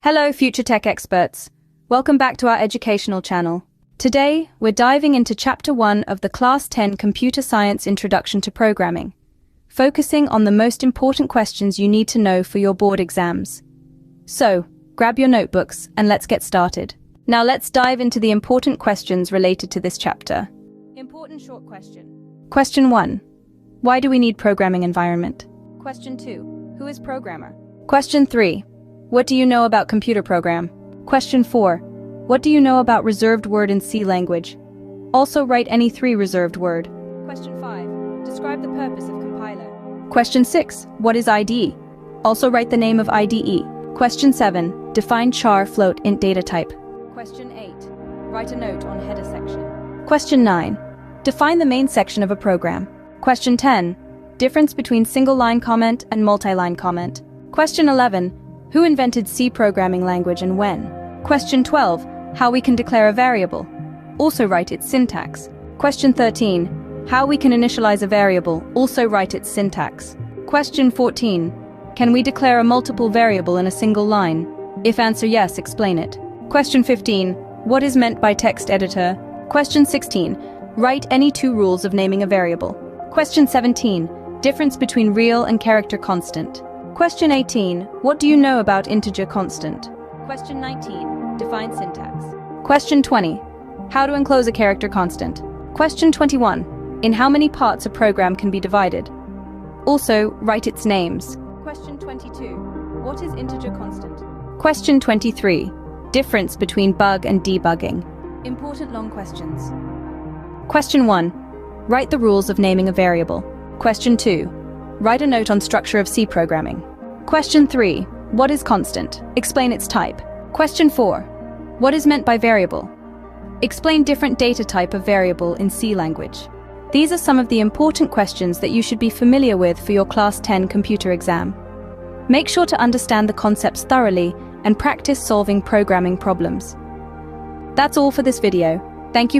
Hello, future tech experts. Welcome back to our educational channel. Today, we're diving into Chapter 1 of the Class 10 Computer Science Introduction to Programming, focusing on the most important questions you need to know for your board exams. So, grab your notebooks and let's get started. Now let's dive into the important questions related to this chapter. Important short question. Question 1. Why do we need programming environment? Question 2. Who is programmer? Question 3. What do you know about computer program? Question 4. What do you know about reserved word in C language? Also write any 3 reserved word. Question 5. Describe the purpose of compiler. Question 6. What is IDE? Also write the name of IDE. Question 7. Define char float int data type. Question 8. Write a note on header section. Question 9. Define the main section of a program. Question 10. Difference between single-line comment and multi-line comment. Question 11. Who invented C programming language and when? Question 12. How we can declare a variable. Also write its syntax. Question 13. How we can initialize a variable. Also write its syntax. Question 14. Can we declare a multiple variable in a single line? If answer yes, explain it. Question 15. What is meant by text editor? Question 16. Write any 2 rules of naming a variable. Question 17. Difference between real and character constant. Question 18. What do you know about integer constant? Question 19. Define syntax. Question 20. How to enclose a character constant. Question 21. In how many parts a program can be divided? Also, write its names. Question 22. What is integer constant? Question 23. Difference between bug and debugging. Important long questions. Question 1. Write the rules of naming a variable. Question 2. Write a note on structure of C programming. Question 3. What is constant? Explain its type. Question 4. What is meant by variable? Explain different data type of variable in C language. These are some of the important questions that you should be familiar with for your Class 10 computer exam. Make sure to understand the concepts thoroughly and practice solving programming problems. That's all for this video. Thank you for